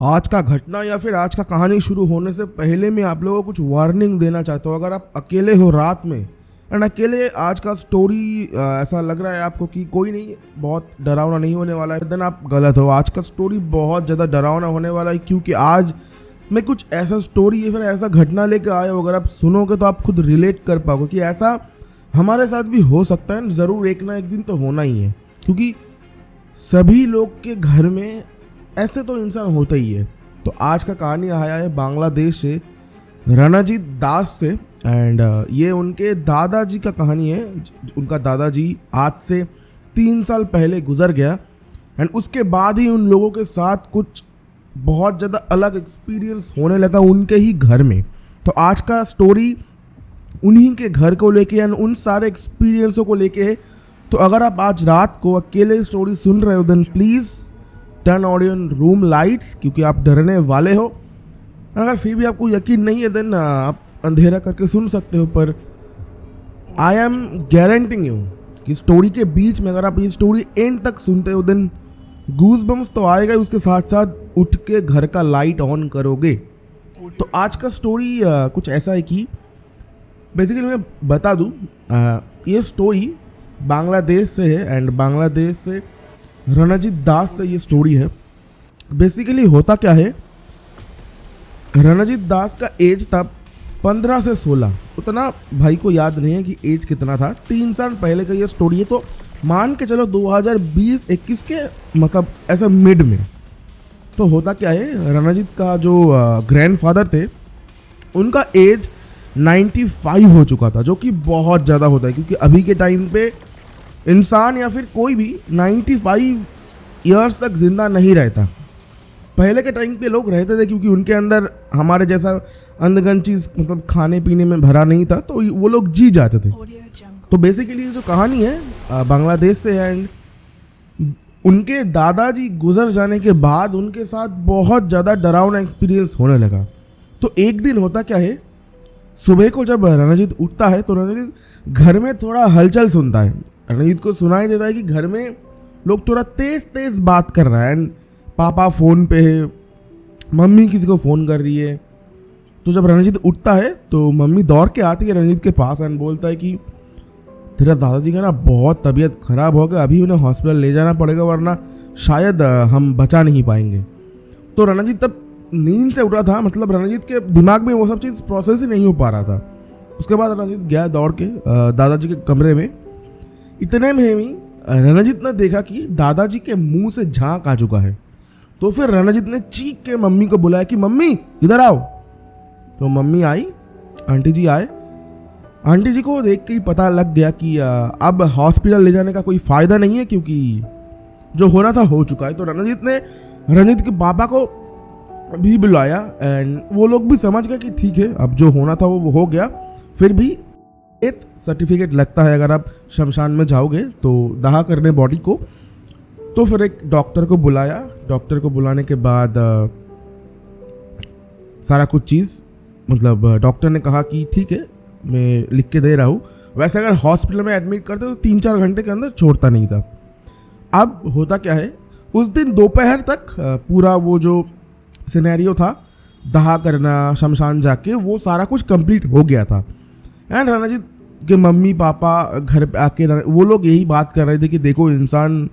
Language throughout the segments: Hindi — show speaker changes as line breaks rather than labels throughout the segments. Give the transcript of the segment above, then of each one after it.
आज का घटना या फिर आज का कहानी शुरू होने से पहले मैं आप लोगों को कुछ वार्निंग देना चाहता हूँ। अगर आप अकेले हो रात में एंड अकेले आज का स्टोरी ऐसा लग रहा है आपको कि कोई नहीं, बहुत डरावना नहीं होने वाला है, देन आप गलत हो। आज का स्टोरी बहुत ज़्यादा डरावना होने वाला है, क्योंकि आज मैं कुछ ऐसा स्टोरी या फिर ऐसा घटना लेकर आया हूँ। अगर आप सुनोगे तो आप खुद रिलेट कर पाओगे कि ऐसा हमारे साथ भी हो सकता है, ज़रूर एक ना एक दिन तो होना ही है, क्योंकि सभी लोग के घर में ऐसे तो इंसान होता ही है। तो आज का कहानी आया है बांग्लादेश से, रणजीत दास से, एंड ये उनके दादाजी का कहानी है। उनका दादाजी आज से 3 साल पहले गुजर गया एंड उसके बाद ही उन लोगों के साथ कुछ बहुत ज़्यादा अलग एक्सपीरियंस होने लगा उनके ही घर में। तो आज का स्टोरी उन्हीं के घर को लेके एंड उन सारे एक्सपीरियंसों को लेके है। तो अगर आप आज रात को अकेले स्टोरी सुन रहे हो then please turn on room lights, क्योंकि आप डरने वाले हो। अगर फिर भी आपको यकीन नहीं है देन आप अंधेरा करके सुन सकते हो, पर आई एम गारंटिंग यू कि स्टोरी के बीच में अगर आप ये स्टोरी एंड तक सुनते हो देन गूज बम्स तो आएगा ही, उसके साथ साथ उठ के घर का लाइट ऑन करोगे। तो आज का स्टोरी कुछ ऐसा है कि बेसिकली मैं बता दूँ, ये स्टोरी बांग्लादेश से है एंड बांग्लादेश से रणजीत दास से ये स्टोरी है। बेसिकली होता क्या है, रणजीत दास का एज था 15 से 16, उतना भाई को याद नहीं है कि एज कितना था। 3 साल पहले का ये स्टोरी है, तो मान के चलो 2020-21 के मतलब ऐसा मिड में। तो होता क्या है, रणजीत का जो ग्रैंडफादर थे उनका एज 95 हो चुका था, जो कि बहुत ज़्यादा होता है, क्योंकि अभी के टाइम पे इंसान या फिर कोई भी 95 ईयर्स तक ज़िंदा नहीं रहता। पहले के टाइम पे लोग रहते थे, क्योंकि उनके अंदर हमारे जैसा अंधगन चीज़ मतलब खाने पीने में भरा नहीं था, तो वो लोग जी जाते थे। तो बेसिकली ये जो कहानी है बांग्लादेश से है एंड उनके दादाजी गुजर जाने के बाद उनके साथ बहुत ज़्यादा डरावना एक्सपीरियंस होने लगा। तो एक दिन होता क्या है, सुबह को जब रणजीत उठता है तो रणजीत घर में थोड़ा हलचल सुनता है। रणजीत को सुनाई देता है कि घर में लोग थोड़ा तेज तेज बात कर रहा है एंड पापा फ़ोन पे है, मम्मी किसी को फ़ोन कर रही है। तो जब रणजीत उठता है तो मम्मी दौड़ के आती है रणजीत के पास एंड बोलता है कि तेरा दादाजी का ना बहुत तबीयत ख़राब हो गया, अभी उन्हें हॉस्पिटल ले जाना पड़ेगा, वरना शायद हम बचा नहीं पाएंगे। तो रणजीत तब नींद से उठा था, मतलब रणजीत के दिमाग में वो सब चीज़ प्रोसेस ही नहीं हो पा रहा था। उसके बाद रणजीत गया दौड़ के दादाजी के कमरे में। इतने में ही रणजीत ने देखा कि दादाजी के मुंह से झांक आ चुका है। तो फिर रणजीत ने चीख के मम्मी को बुलाया कि मम्मी इधर आओ। तो मम्मी आई, आंटी जी आए। आंटी जी को देख के ही पता लग गया कि अब हॉस्पिटल ले जाने का कोई फ़ायदा नहीं है, क्योंकि जो होना था हो चुका है। तो रणजीत ने रणजीत के पापा को भी बुलाया एंड वो लोग भी समझ गए कि ठीक है, अब जो होना था वो हो गया। फिर भी डेथ सर्टिफिकेट लगता है अगर आप शमशान में जाओगे तो दाह करने बॉडी को। तो फिर एक डॉक्टर को बुलाया। डॉक्टर को बुलाने के बाद सारा कुछ चीज़ मतलब डॉक्टर ने कहा कि ठीक है मैं लिख के दे रहा हूँ। वैसे अगर हॉस्पिटल में एडमिट करते तो 3-4 घंटे के अंदर छोड़ता नहीं था। अब होता क्या है, उस दिन दोपहर तक पूरा वो जो सिनेरियो था दाह करना शमशान जाके, वो सारा कुछ कंप्लीट हो गया था। एंड रणजीत के मम्मी पापा घर पे आके वो लोग यही बात कर रहे थे कि देखो इंसान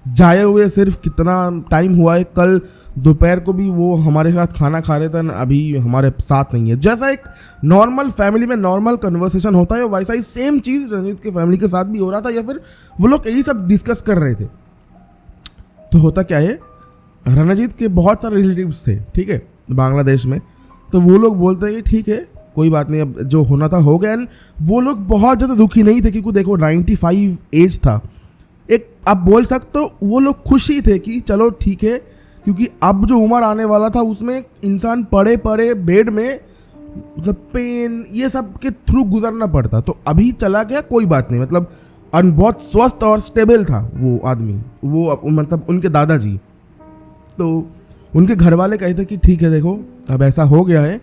जाए हुए सिर्फ कितना टाइम हुआ है, कल दोपहर को भी वो हमारे साथ खाना खा रहे थे, अभी हमारे साथ नहीं है। जैसा एक नॉर्मल फैमिली में नॉर्मल कन्वर्सेशन होता है, वैसा ही सेम चीज़ रणजीत के फैमिली के साथ भी हो रहा था, या फिर वो लोग यही सब डिस्कस कर रहे थे। तो होता क्या है, रणजीत के बहुत सारे रिलेटिव्स थे, ठीक है, बांग्लादेश में। तो वो लोग बोलते हैं कि ठीक है कोई बात नहीं, अब जो होना था हो गया। एंड वो लोग बहुत ज़्यादा दुखी नहीं थे, क्योंकि देखो 95 एज था। एक आप बोल सकते हो वो लोग खुशी थे कि चलो ठीक है, क्योंकि अब जो उम्र आने वाला था उसमें इंसान पड़े पड़े बेड में मतलब पेन ये सब के थ्रू गुजरना पड़ता। तो अभी चला गया कोई बात नहीं, मतलब बहुत स्वस्थ और स्टेबल था वो आदमी, वो मतलब उनके दादाजी। तो उनके घर वाले कहते कि ठीक है देखो अब ऐसा हो गया है,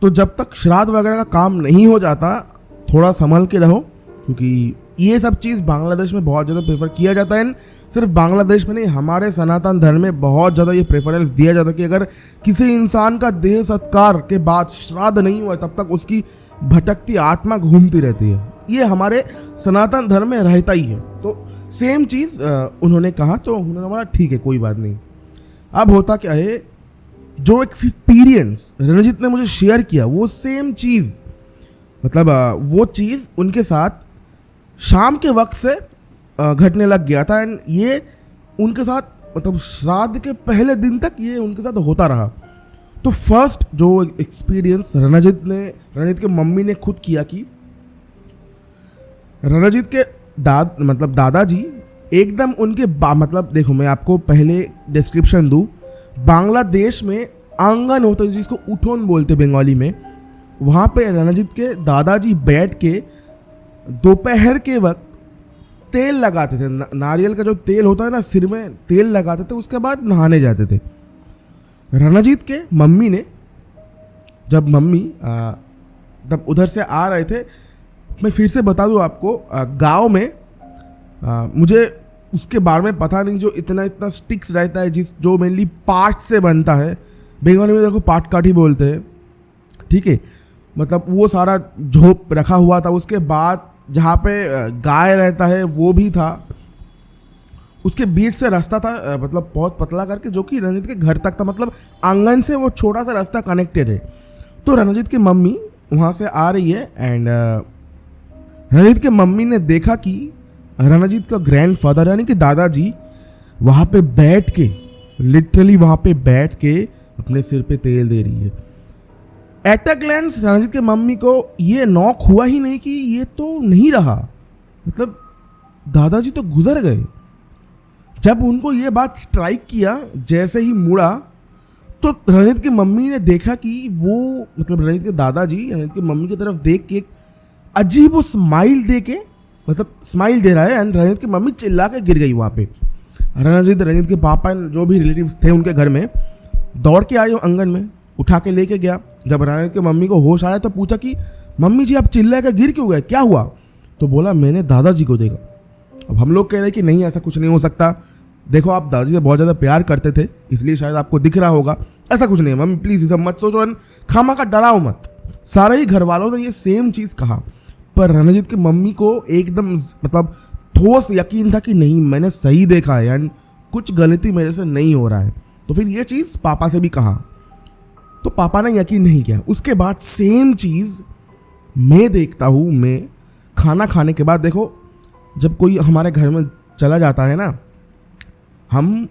तो जब तक श्राद्ध वगैरह का काम नहीं हो जाता थोड़ा संभल के रहो, क्योंकि ये सब चीज़ बांग्लादेश में बहुत ज़्यादा प्रेफर किया जाता है। सिर्फ बांग्लादेश में नहीं, हमारे सनातन धर्म में बहुत ज़्यादा ये प्रेफरेंस दिया जाता है कि अगर किसी इंसान का देह सत्कार के बाद श्राद्ध नहीं हुआ तब तक उसकी भटकती आत्मा घूमती रहती है। ये हमारे सनातन धर्म में रहता ही है। तो सेम चीज़ उन्होंने कहा, तो उन्होंने बोला ठीक है कोई बात नहीं। अब होता क्या है, जो एक्सपीरियंस रणजीत ने मुझे शेयर किया वो सेम चीज़, मतलब वो चीज़ उनके साथ शाम के वक्त से घटने लग गया था। एंड ये उनके साथ मतलब श्राद्ध के पहले दिन तक ये उनके साथ होता रहा। तो फर्स्ट जो एक्सपीरियंस रणजीत के मम्मी ने खुद किया कि रणजीत के दादाजी एकदम उनके मतलब देखो मैं आपको पहले डिस्क्रिप्शन दूँ। बांग्लादेश में आंगन होता है जिसको उठोन बोलते बंगाली में, वहाँ पे रणजीत के दादाजी बैठ के दोपहर के वक्त तेल लगाते थे। नारियल का जो तेल होता है ना, सिर में तेल लगाते थे, उसके बाद नहाने जाते थे। रणजीत के मम्मी ने जब तब उधर से आ रहे थे, मैं फिर से बता दूं आपको, गांव में मुझे उसके बारे में पता नहीं, जो इतना स्टिक्स रहता है जो मेनली पाट से बनता है। बंगाली में देखो पाट काठी बोलते हैं, ठीक है। मतलब वो सारा झोप रखा हुआ था। उसके बाद जहाँ पे गाय रहता है वो भी था, उसके बीच से रास्ता था, मतलब बहुत पतला करके, जो कि रणजीत के घर तक था। मतलब आंगन से वो छोटा सा रास्ता कनेक्टेड है। तो रणजीत की मम्मी वहाँ से आ रही है एंड रणजीत के मम्मी ने देखा कि रणजीत का ग्रैंडफादर यानी कि दादाजी वहाँ पे बैठ के, लिटरली वहाँ पे बैठ के अपने सिर पे तेल दे रही है। एट अ ग्लैंस रणजीत के मम्मी को ये नॉक हुआ ही नहीं कि ये तो नहीं रहा, मतलब दादाजी तो गुजर गए। जब उनको ये बात स्ट्राइक किया, जैसे ही मुड़ा तो रणजीत की मम्मी ने देखा कि वो मतलब रणजीत के दादाजी रणजीत की मम्मी की तरफ देख के अजीब वो स्माइल दे के, मतलब स्माइल दे रहा है। एंड रणजीत की मम्मी चिल्ला के गिर गई वहाँ पे। रणजीत के पापा जो भी रिलेटिव्स थे उनके घर में दौड़ के आए वो आंगन में, उठा के लेके गया। जब रणजीत की मम्मी को होश आया तो पूछा कि मम्मी जी आप चिल्ला के गिर क्यों गए, क्या हुआ? तो बोला मैंने दादाजी को देखा। अब हम लोग कह रहे कि नहीं ऐसा कुछ नहीं हो सकता, देखो आप दादाजी से बहुत ज़्यादा प्यार करते थे इसलिए शायद आपको दिख रहा होगा, ऐसा कुछ नहीं है मम्मी प्लीज़ ये सब मत सोचो, खामा का डराओ मत। सारे ही घर वालों ने ये सेम चीज़ कहा, पर रणजीत की मम्मी को एकदम मतलब ठोस यकीन था कि नहीं मैंने सही देखा है एंड कुछ गलती मेरे से नहीं हो रहा है। तो फिर ये चीज़ पापा से भी कहा तो पापा ने यकीन नहीं किया। उसके बाद सेम चीज़ मैं देखता हूँ, मैं खाना खाने के बाद, देखो जब कोई हमारे घर में चला जाता है ना, हम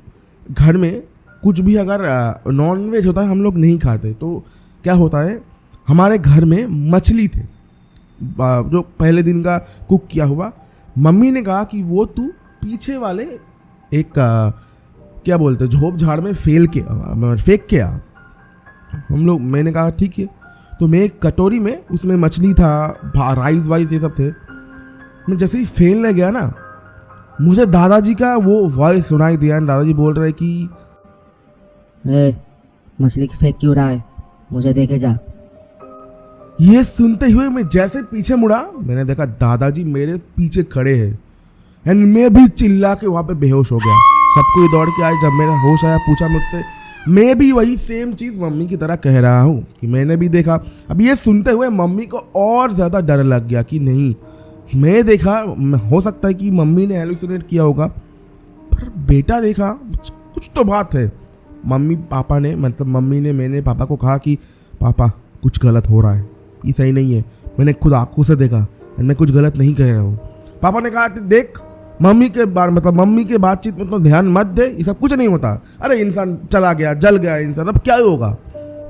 घर में कुछ भी अगर नॉन वेज होता है हम लोग नहीं खाते, तो क्या होता है हमारे घर में मछली थे जो पहले दिन का कुक किया हुआ। मम्मी ने कहा कि वो तू पीछे वाले एक क्या बोलते झोप झाड़ में फेंक के आ। मैंने कहा ठीक है। तो मैं एक कटोरी में उसमें मछली था, राइस वाइस ये सब थे। मैं जैसे ही फेंकने गया ना, मुझे दादाजी का वो वॉइस सुनाई दिया। दादाजी बोल रहे कि
मछली की फेंक क्यों रहा है, मुझे देखे जा।
ये सुनते हुए मैं जैसे पीछे मुड़ा, मैंने देखा दादाजी मेरे पीछे खड़े हैं एंड मैं भी चिल्ला के वहाँ पे बेहोश हो गया। सबको दौड़ के आए, जब मेरा होश आया पूछा मुझसे, मैं भी वही सेम चीज़ मम्मी की तरह कह रहा हूँ कि मैंने भी देखा। अब ये सुनते हुए मम्मी को और ज़्यादा डर लग गया कि नहीं मैं देखा, हो सकता है कि मम्मी ने हेलुसिनेट किया होगा, पर बेटा देखा कुछ तो बात है। मम्मी ने मैंने पापा को कहा कि पापा कुछ गलत हो रहा है, ये सही नहीं है, मैंने खुद आंखों से देखा, मैं कुछ गलत नहीं कह रहा हूँ। पापा ने कहा देख मम्मी के बातचीत में तो ध्यान मत दे, ये सब कुछ नहीं होता, अरे इंसान चला गया, जल गया इंसान, अब क्या होगा।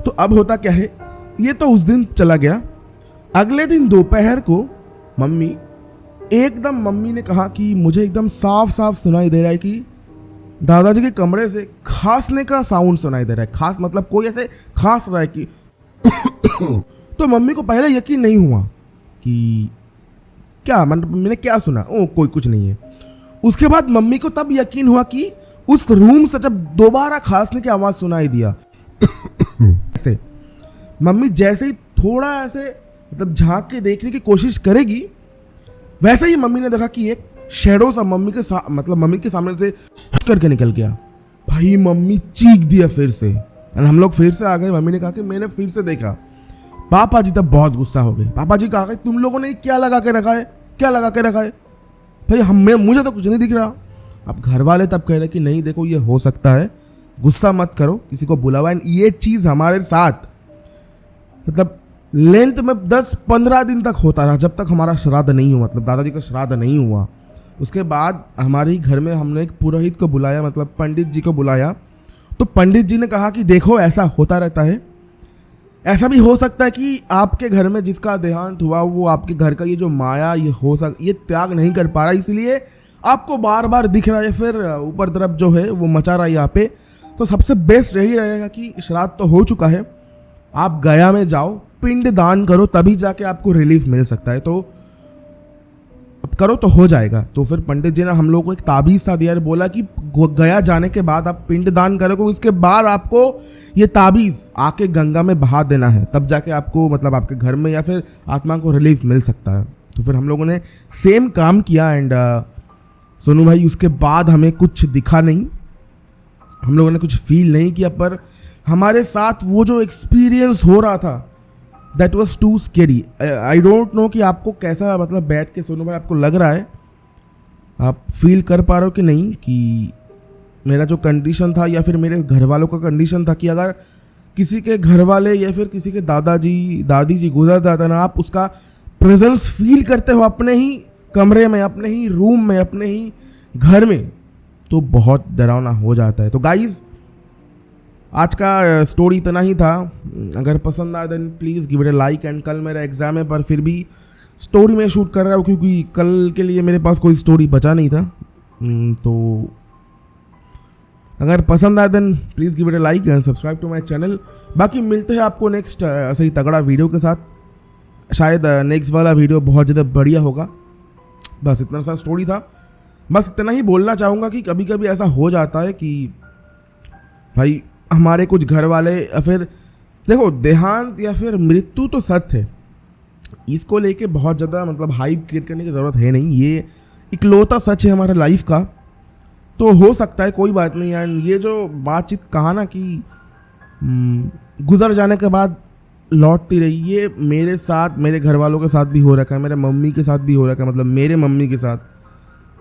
तो अब होता क्या है, ये तो उस दिन चला गया। अगले दिन दोपहर को मम्मी ने कहा कि मुझे एकदम साफ साफ सुनाई दे रहा है कि दादाजी के कमरे से खांसने का साउंड सुनाई दे रहा है। खास मतलब कोई ऐसे खांस रहा है कि तो मम्मी को पहले यकीन नहीं हुआ कि क्या, मतलब मैंने क्या सुना, कोई कुछ नहीं है। उसके बाद मम्मी को तब यकीन हुआ कि उस रूम से जब दोबारा खांसने की आवाज़ सुनाई दिया ऐसे मम्मी जैसे ही थोड़ा ऐसे मतलब झांक के देखने की कोशिश करेगी, वैसे ही मम्मी ने देखा कि एक शेडो सा मम्मी के सामने से करके निकल गया। भाई मम्मी चीख दिया फिर से, और हम लोग फिर से आ गए। मम्मी ने कहा कि मैंने फिर से देखा। पापा जी तब बहुत गुस्सा हो गए। पापा जी कहा कि तुम लोगों ने क्या लगा के रखा है, क्या लगा के रखा है भाई, मुझे तो कुछ नहीं दिख रहा। अब घर वाले तब कह रहे कि नहीं देखो ये हो सकता है, गुस्सा मत करो, किसी को बुलावा। एंड ये चीज़ हमारे साथ मतलब लेंथ में 10-15 दिन तक होता रहा, जब तक हमारा श्राद्ध नहीं हुआ, मतलब दादाजी का श्राद्ध नहीं हुआ। उसके बाद हमारे ही घर में हमने एक पुरोहित को बुलाया, मतलब पंडित जी को बुलाया। तो पंडित जी ने कहा कि देखो ऐसा होता रहता है, ऐसा भी हो सकता है कि आपके घर में जिसका देहांत हुआ वो आपके घर का ये जो माया ये त्याग नहीं कर पा रहा, इसलिए आपको बार बार दिख रहा है, फिर ऊपर तरफ जो है वो मचा रहा है यहाँ पे। तो सबसे बेस्ट यही रहेगा कि श्राद्ध तो हो चुका है, आप गया में जाओ, पिंड दान करो, तभी जाके आपको रिलीफ मिल सकता है। तो अब करो तो हो जाएगा। तो फिर पंडित जी ने हम लोग को एक ताबीज सा दिया, बोला कि गया जाने के बाद आप पिंड दान करोगे, उसके बाद आपको ये ताबीज आके गंगा में बहा देना है, तब जाके आपको मतलब आपके घर में या फिर आत्मा को रिलीफ मिल सकता है। तो फिर हम लोगों ने सेम काम किया। एंड सोनू भाई उसके बाद हमें कुछ दिखा नहीं, हम लोगों ने कुछ फील नहीं किया, पर हमारे साथ वो जो एक्सपीरियंस हो रहा था that was too scary. I don't know कि आपको कैसा मतलब बैठ के सोनू भाई आपको लग रहा है, आप फील कर पा रहे हो कि नहीं, कि मेरा जो कंडीशन था या फिर मेरे घर वालों का कंडीशन था कि अगर किसी के घर वाले या फिर किसी के दादी जी गुजर जाता ना, आप उसका प्रेजेंस फील करते हो अपने ही कमरे में, अपने ही रूम में, अपने ही घर में, तो बहुत डरावना हो जाता है। तो गाइज आज का स्टोरी इतना ही था। अगर पसंद आया then please give it a like. And कल मेरा एग्ज़ाम है, पर फिर भी स्टोरी में शूट कर रहा हूँ क्योंकि कल के लिए मेरे पास कोई स्टोरी बचा नहीं था। तो अगर पसंद आया then please give it a like and subscribe to my channel. बाकी मिलते हैं आपको नेक्स्ट ऐसे ही तगड़ा वीडियो के साथ। शायद नेक्स्ट वाला वीडियो बहुत ज़्यादा बढ़िया होगा। बस इतना सा स्टोरी था, बस इतना ही बोलना चाहूँगा कि कभी कभी ऐसा हो जाता है कि भाई हमारे कुछ घर वाले या फिर देखो देहांत या फिर मृत्यु तो सत्य है, इसको लेके बहुत ज़्यादा मतलब हाइप क्रिएट करने की ज़रूरत है नहीं, ये इकलौता सच है हमारे लाइफ का। तो हो सकता है, कोई बात नहीं। एंड ये जो बातचीत कहा ना कि गुजर जाने के बाद लौटती रही, ये मेरे साथ, मेरे घर वालों के साथ भी हो रखा है, मेरे मम्मी के साथ भी हो रखा है, मतलब मेरे मम्मी के साथ।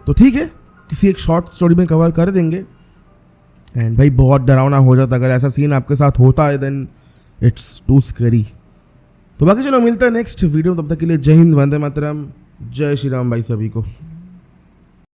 तो ठीक है, किसी एक शॉर्ट स्टोरी में कवर कर देंगे। एंड भाई बहुत डरावना हो जाता अगर ऐसा सीन आपके साथ होता है, देन इट्स टू स्कैरी। तो बाकी चलो मिलते हैं नेक्स्ट वीडियो, तब तक के लिए जय हिंद, वंदे मातरम, जय श्री राम भाई सभी को।